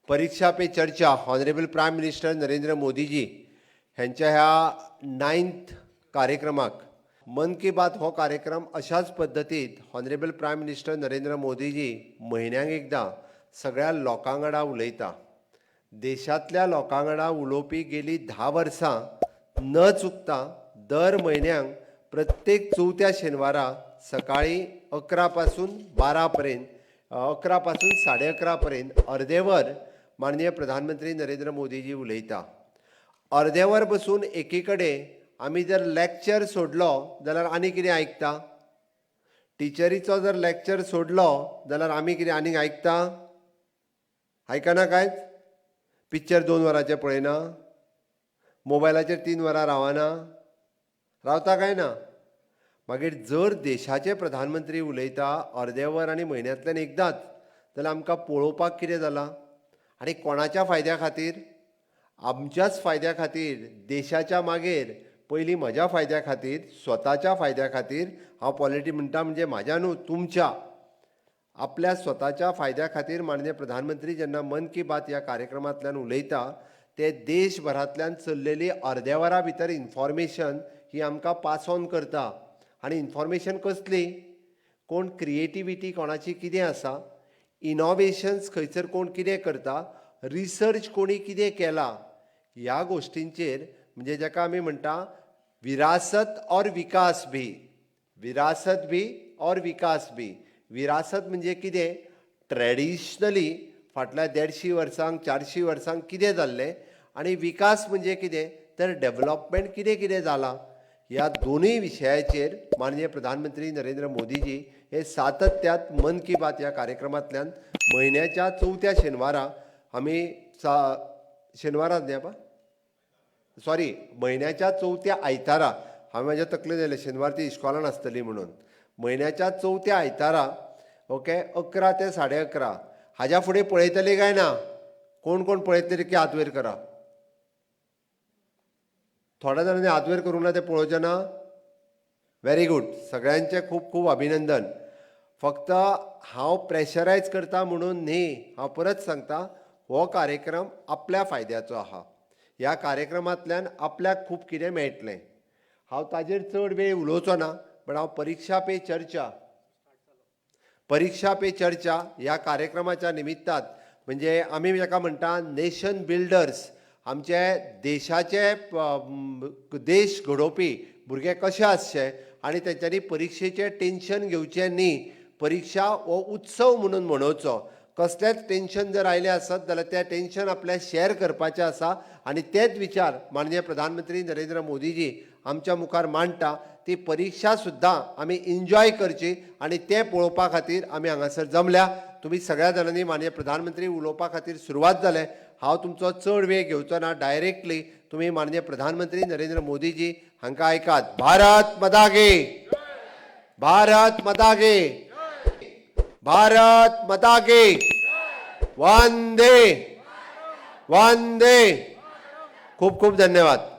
परीक्षा Pe Charcha honourable prime minister Narendra Modi ji ह्यांच्या ह्या 9th कार्यक्रमाक मन की बात हो कार्यक्रम अशाच पद्धतीत honourable prime minister Narendra Modi ji म्हयन्याक एकदा सगळ्या लोकां वांगडा उलयता। देशातल्या लोकां वांगडा उलोवपी गेली 10 वर्सां न चुकता दर म्हयन्याक प्रत्येक चवथ्या शेनवारा सकाळी 11 पासून 12 पर्यंत 11 पासून 11:30 पर्यंत अर्देवर माननीय प्रधानमंत्री नरेंद्र मोदीजी उलयता। अर्देवर बसून एकीकडे आमी जर लेक्चर सोडलो जाल्यार आनी कितें आयकता? टिचरीचो जर लेक्चर सोडलो जाल्यार आमी कितें आनीक आयकता? आयकना कांयच? पिक्चर 2 वरांचें पळयना? मोबायलाचेर 3 वरां रावना? रावता काय ना? मागीर जर देशाचे प्रधानमंत्री उलयता अर्देवर आनी म्हयन्यांतल्यान एकदांच जाल्यार आमकां पळोवपाक कितें जालां? आनी कोणाच्या फायद्या खातीर? आमच्याच फायद्या खातीर, देशाच्या मागीर पयलीं म्हज्या फायद्या खातीर, स्वताच्या फायद्या खातीर हांव पॉलिटी म्हणटा म्हणजे म्हाज्या न्हू तुमच्या आपल्या स्वताच्या फायद्या खातीर माननीय प्रधानमंत्री जेन्ना मन की बात ह्या कार्यक्रमांतल्यान उलयता ते देशभरांतल्यान चल्लेली अर्द्या वरा भितर इन्फॉर्मेशन ही आमकां पास ऑन करता। आनी इन्फॉर्मेशन कसली? कोण क्रिएटिविटी कोणाची कितें आसा, इनोवेशन्स खंयसर कोण कितें करता, रिसर्च कोणी कितें केला, ह्या गोश्टींचेर म्हणजे जाका आमी म्हणटा विरासत और विकास भी, विरासत भी और विकास भी। विरासत म्हणजे कितें? ट्रेडिशनली फाटल्या 150 वर्सांक 400 वर्सांक कितें जाल्लें, आनी विकास म्हणजे कितें तर डेव्हलपमेंट कितें कितें जालां, ह्या दोनूय विशयाचेर माननीय प्रधानमंत्री नरेंद्र मोदीजी हे सातत्यात मन की बात ह्या कार्यक्रमांतल्यान म्हयन्याच्या चवथ्या शेनवारा आमी शेनवाराच न्ही आपा सॉरी म्हयन्याच्या चवथ्या आयतारा हांवें म्हाज्या तकलेन येयलें शेनवार ती इश्कॉलान आसतली म्हणून म्हयन्याच्या चवथ्या आयतारा ओके 11 ते 11:30 हाज्या फुडें पळयतली काय ना? कोण कोण पळयतली की हात वयर करा। थोड्या जाणांनी हात वयर करूंक ना ते पळोवचे ना? व्हेरी गूड, सगळ्यांचे खूब खूब अभिनंदन। फक्त हांव प्रेशरायज करता म्हणून न्ही, हांव परत सांगता हो कार्यक्रम आपल्या फायद्याचो आहा। ह्या कार्यक्रमांतल्यान आपल्याक खूब कितें मेळटलें। हांव ताजेर चड वेळ उलोवचो ना, पण हांव परीक्षा पे चर्चा ह्या कार्यक्रमाच्या निमित्तान म्हणजे आमी जाका म्हणटा नेशन बिल्डर्स, आमचे देशाचे देश घडोवपी भुरगे कशे आसचे आनी तेंच्यांनी परीक्षेचें टेन्शन घेवचें न्ही, परीक्षा हो उत्सव म्हणून मनोवचो। कसलेंच टेन्शन जर आयलें आसत जाल्यार तें टेन्शन आपल्याक शेअर करपाचें आसा आनी तेच विचार माननीय प्रधानमंत्री नरेंद्र मोदीजी आमच्या मुखार मांडटा। ती परीक्षा सुद्दां आमी एन्जॉय करची आनी तें पळोवपा खातीर आमी हांगासर जमल्या। तुमी सगळ्या जाणांनी माननीय प्रधानमंत्री उलोवपा खातीर सुरवात जालें। हांव तुमचो चड वेळ घेवचो ना, डायरेक्टली तुमी माननीय प्रधानमंत्री नरेंद्र मोदीजी हांकां आयकात। भारत माता की, भारत माता की, भारत माता की, वंदे वंदे। खूब खूब धन्यवाद।